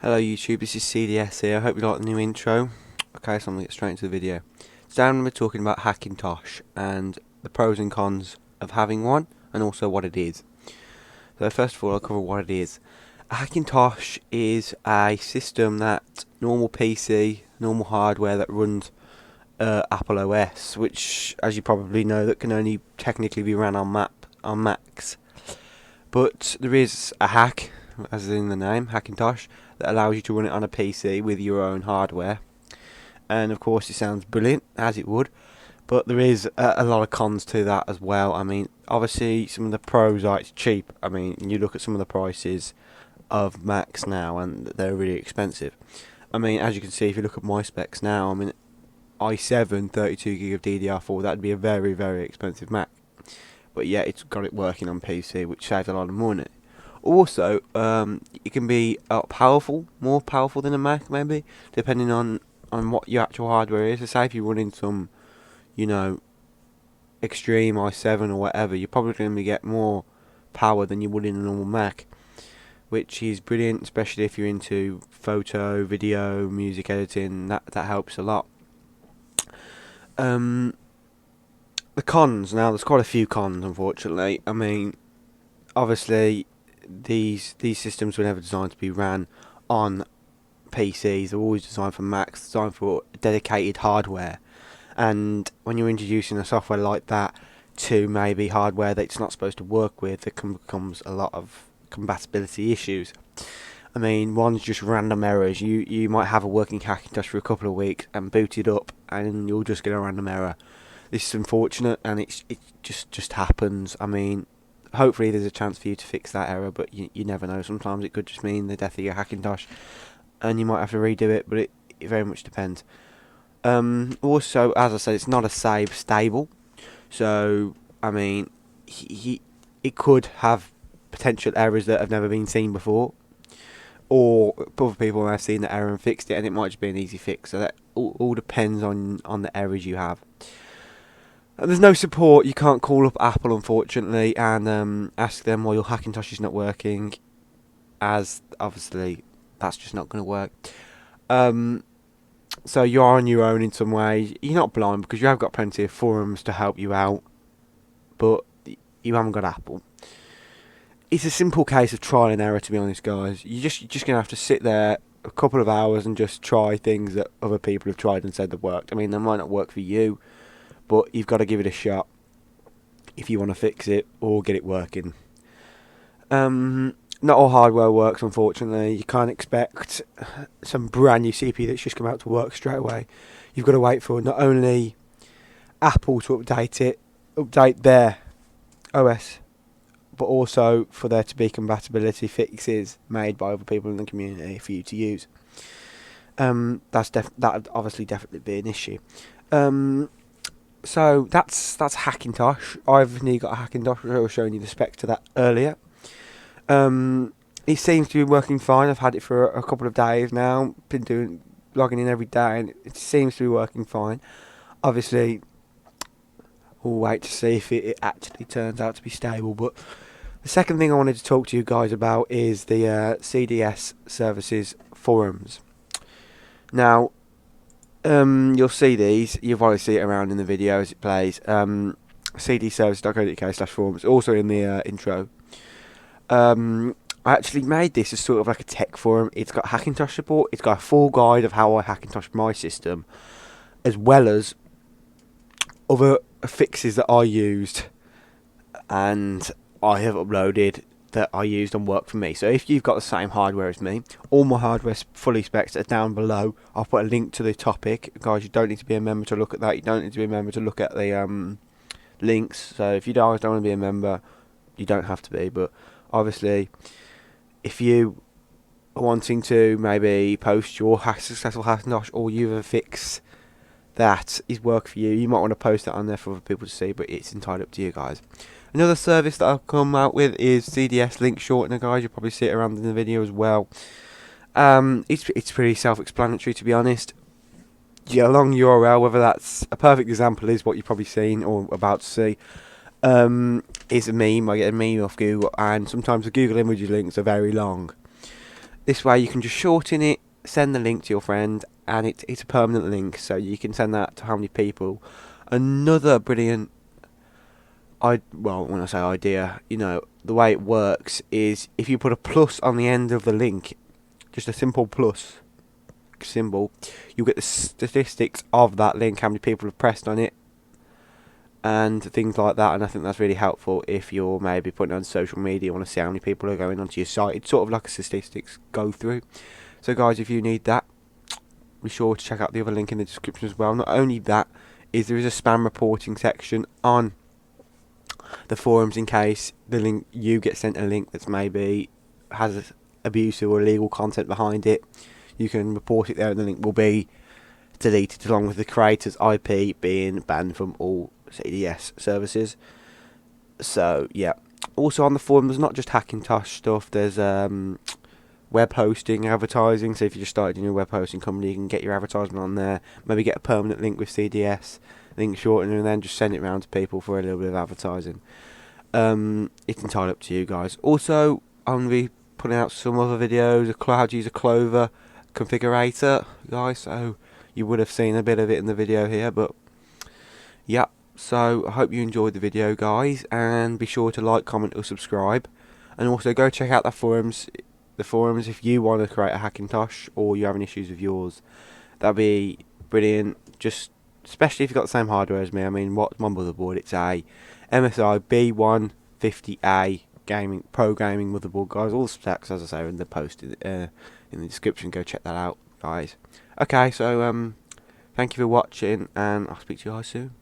Hello YouTube, this is CDS here. I hope you like the new intro. Okay, so I'm going to get straight into the video. Today I'm going to be talking about Hackintosh and the pros and cons of having one, and also what it is. So first of all, I'll cover what it is. A Hackintosh is a system that normal PC, normal hardware that runs Apple OS, which, as you probably know, that can only technically be run on Macs. But there is a hack, as in the name, Hackintosh, that allows you to run it on a PC with your own hardware. And of course it sounds brilliant, as it would, but there is a lot of cons to that as well. I mean, obviously some of the pros are it's cheap. I mean, you look at some of the prices of Macs now and they're really expensive. I mean, as you can see, if you look at my specs now, I mean, i7 32GB of DDR4, that'd be a very, very expensive Mac. But yeah, it's got it working on PC, which saves a lot of money. Also, it can be more powerful than a Mac, maybe, depending on what your actual hardware is. So say if you're running some, extreme i7 or whatever, you're probably going to get more power than you would in a normal Mac, which is brilliant, especially if you're into photo, video, music editing. That helps a lot. The cons, now there's quite a few cons, unfortunately. I mean, obviously these systems were never designed to be ran on PCs. They're always designed for Macs, designed for dedicated hardware. And when you're introducing a software like that to maybe hardware that it's not supposed to work with, there becomes a lot of compatibility issues. I mean, one's just random errors. You might have a working Hackintosh for a couple of weeks and boot it up, and you'll just get a random error. This is unfortunate, and it just happens. I mean, hopefully there's a chance for you to fix that error, but you never know. Sometimes it could just mean the death of your Hackintosh, and you might have to redo it, but it very much depends. Also, as I said, it's not a stable, so I mean, it could have potential errors that have never been seen before, or other people may have seen the error and fixed it, and it might just be an easy fix. So that all depends on the errors you have. And there's no support. You can't call up Apple, unfortunately, and ask them why your Hackintosh is not working, as obviously that's just not going to work. So you are on your own in some ways. You're not blind because you have got plenty of forums to help you out, but you haven't got Apple. It's a simple case of trial and error, to be honest, guys. You're just going to have to sit there a couple of hours and just try things that other people have tried and said that worked. I mean, they might not work for you, but you've got to give it a shot if you want to fix it or get it working. Not all hardware works, unfortunately. You can't expect some brand new CPU that's just come out to work straight away. You've got to wait for not only Apple to update their OS, but also for there to be compatibility fixes made by other people in the community for you to use. That obviously definitely be an issue. So that's Hackintosh. I've only got a Hackintosh. I was showing you the spec to that earlier. It seems to be working fine. I've had it for a couple of days now. Been logging in every day, and it seems to be working fine. Obviously, we'll wait to see if it actually turns out to be stable. But the second thing I wanted to talk to you guys about is the CDServices forums. Now, you'll see these. You'll probably see it around in the video as it plays. CDServices.co.uk/forums. Also in the intro. I actually made this as sort of like a tech forum. It's got Hackintosh support. It's got a full guide of how I Hackintosh my system, as well as other fixes that I used and I have uploaded that I used and worked for me. So if you've got the same hardware as me, all my hardware fully specs are down below. I'll put a link to the topic. Guys, you don't need to be a member to look at that. You don't need to be a member to look at the links. So if you don't want to be a member, you don't have to be. But obviously, if you are wanting to maybe post your successful Hackintosh, or you have a fix that is work for you, you might want to post that on there for other people to see, but it's entirely up to you guys. Another service that I've come out with is CDS link Shortener, guys. You'll probably see it around in the video as well. It's pretty self-explanatory, to be honest. You get a long URL, whether that's a perfect example is what you've probably seen or about to see. Is a meme. I get a meme off Google, and sometimes the Google image links are very long. This way you can just shorten it, send the link to your friend, and it's a permanent link, so you can send that to how many people. Another brilliant, well, when I say idea, the way it works is if you put a plus on the end of the link, just a simple plus symbol, you get the statistics of that link, how many people have pressed on it, and things like that. And I think that's really helpful if you're maybe putting it on social media, you want to see how many people are going onto your site. It's sort of like a statistics go through. So guys, if you need that, be sure to check out the other link in the description as well. Not only that, there is a spam reporting section on the forums in case the link you get sent a link that's maybe has abusive or illegal content behind it. You can report it there, and the link will be deleted along with the creator's IP being banned from all CDS services. So yeah. Also on the forum, there's not just Hackintosh stuff. There's web hosting, advertising. So if you just started a new web hosting company, you can get your advertisement on there. Maybe get a permanent link with CDS, link Shortener, and then just send it around to people for a little bit of advertising. It's entirely up to you guys. Also, I'm going to be putting out some other videos, a cloud user Clover configurator, guys. So you would have seen a bit of it in the video here, but yeah. So I hope you enjoyed the video, guys, and be sure to like, comment, or subscribe, and also go check out the forums if you want to create a Hackintosh or you're having issues with yours. That'd be brilliant. Just especially if you've got the same hardware as me. I mean, what's my motherboard? It's a MSI B150A pro gaming motherboard, guys. All the specs, as I say, are in the post in the description. Go check that out, guys. Okay, so thank you for watching, and I'll speak to you guys soon.